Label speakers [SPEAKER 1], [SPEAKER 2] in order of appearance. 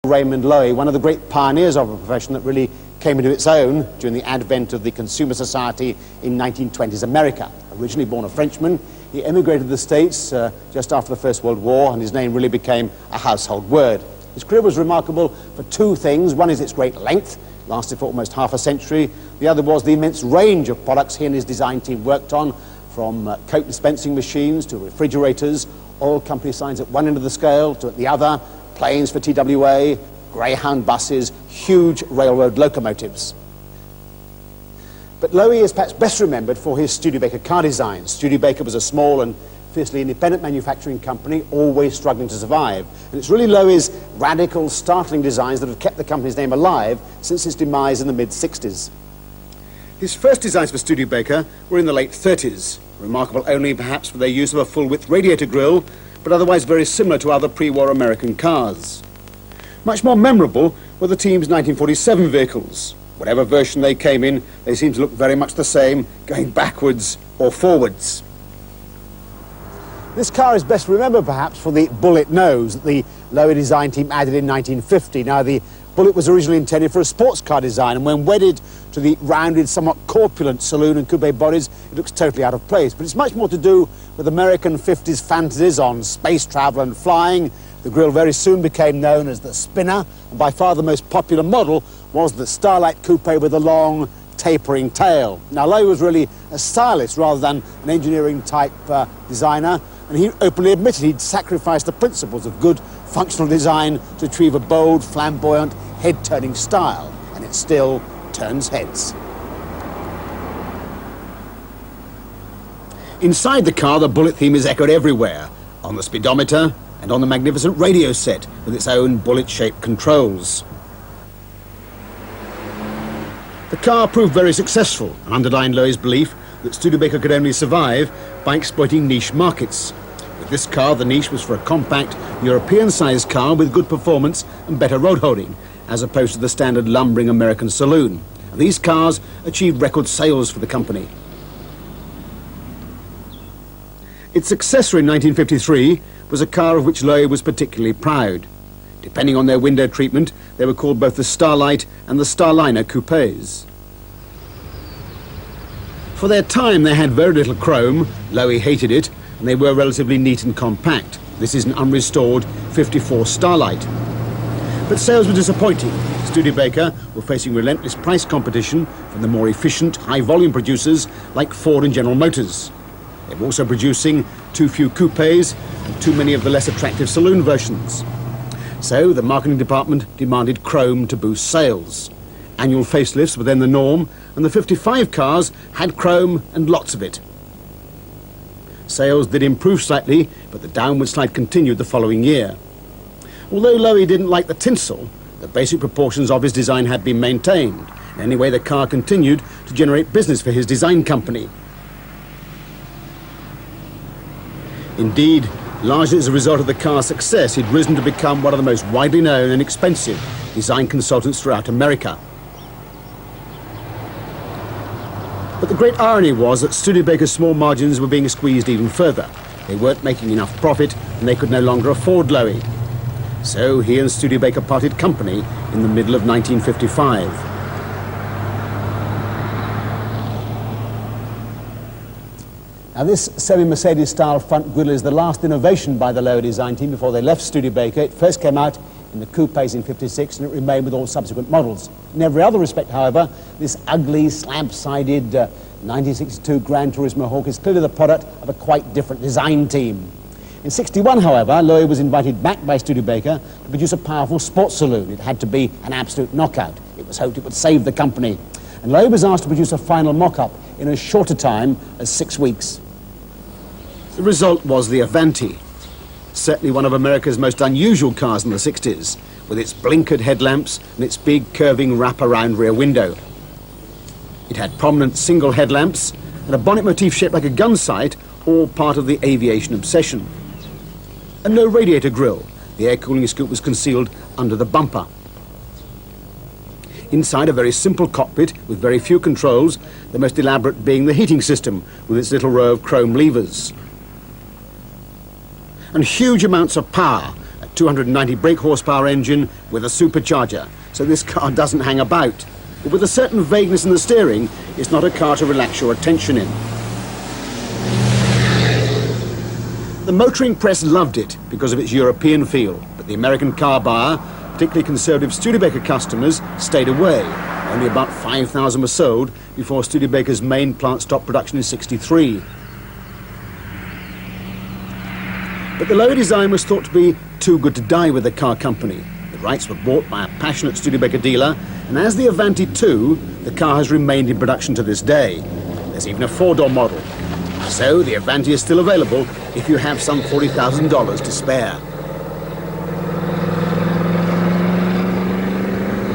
[SPEAKER 1] Raymond Loewy, one of the great pioneers of a profession that really came into its own during the advent of the consumer society in 1920s America. Originally born a Frenchman, he emigrated to the States just after the First World War, and his name really became a household word. His career was remarkable for two things. One is its great length, lasted for almost half a century. The other was the immense range of products he and his design team worked on, from Coke dispensing machines to refrigerators, oil company signs at one end of the scale to at the other, planes for TWA, Greyhound buses, huge railroad locomotives. But Loewy is perhaps best remembered for his Studebaker car designs. Studebaker was a small and fiercely independent manufacturing company, always struggling to survive. And it's really Loewy's radical, startling designs that have kept the company's name alive since its demise in the mid-60s. His first designs for Studebaker were in the late 30s, remarkable only perhaps for their use of a full-width radiator grille, but otherwise very similar to other pre-war American cars. Much more memorable were the team's 1947 vehicles. Whatever version they came in, they seem to look very much the same, going backwards or forwards. This car is best remembered perhaps for the bullet nose that the Loewy design team added in 1950. Now, the bullet was originally intended for a sports car design, and when wedded to the rounded, somewhat corpulent saloon and coupe bodies, it looks totally out of place. But it's much more to do with American 50s fantasies on space travel and flying. The grille very soon became known as the Spinner, and by far the most popular model was the Starlight Coupe with a long, tapering tail. Now, Loewy was really a stylist rather than an engineering-type designer, and he openly admitted he'd sacrificed the principles of good functional design to achieve a bold, flamboyant, head-turning style, and it still turns heads. Inside the car, the bullet theme is echoed everywhere, on the speedometer and on the magnificent radio set with its own bullet-shaped controls. The car proved very successful and underlined Loewy's belief that Studebaker could only survive by exploiting niche markets. With this car, the niche was for a compact, European-sized car with good performance and better road holding, as opposed to the standard lumbering American saloon. And these cars achieved record sales for the company. Its successor in 1953 was a car of which Loewy was particularly proud. Depending on their window treatment, they were called both the Starlight and the Starliner coupes. For their time, they had very little chrome. Loewy hated it, and they were relatively neat and compact. This is an unrestored 54 Starlight. But sales were disappointing. Studebaker were facing relentless price competition from the more efficient, high-volume producers like Ford and General Motors. They were also producing too few coupes and too many of the less attractive saloon versions. So the marketing department demanded chrome to boost sales. Annual facelifts were then the norm, and the 55 cars had chrome and lots of it. Sales did improve slightly, but the downward slide continued the following year. Although Loewy didn't like the tinsel, the basic proportions of his design had been maintained. Anyway, the car continued to generate business for his design company. Indeed, largely as a result of the car's success, he'd risen to become one of the most widely known and expensive design consultants throughout America. But the great irony was that Studebaker's small margins were being squeezed even further. They weren't making enough profit, and they could no longer afford Loewy. So he and Studebaker parted company in the middle of 1955. Now, this semi-Mercedes style front grille is the last innovation by the Loewy design team before they left Studebaker. It first came out in the coupes in '56, and it remained with all subsequent models. In every other respect, however, this ugly, slab-sided 1962 Gran Turismo Hawk is clearly the product of a quite different design team. In '61, however, Loewy was invited back by Studebaker to produce a powerful sports saloon. It had to be an absolute knockout. It was hoped it would save the company. And Loewy was asked to produce a final mock-up in as short a time as 6 weeks. The result was the Avanti, certainly one of America's most unusual cars in the 60s, with its blinkered headlamps and its big curving wrap-around rear window. It had prominent single headlamps and a bonnet motif shaped like a gun sight, all part of the aviation obsession. And no radiator grille. The air cooling scoop was concealed under the bumper. Inside, a very simple cockpit with very few controls, the most elaborate being the heating system with its little row of chrome levers. And huge amounts of power, a 290 brake horsepower engine with a supercharger, so this car doesn't hang about. But with a certain vagueness in the steering, it's not a car to relax your attention in. The motoring press loved it because of its European feel, but the American car buyer, particularly conservative Studebaker customers, stayed away. Only about 5,000 were sold before Studebaker's main plant stopped production in '63. But the lower design was thought to be too good to die with the car company. The rights were bought by a passionate Studebaker dealer, and as the Avanti 2, the car has remained in production to this day. There's even a four-door model. So the Avanti is still available if you have some $40,000 to spare.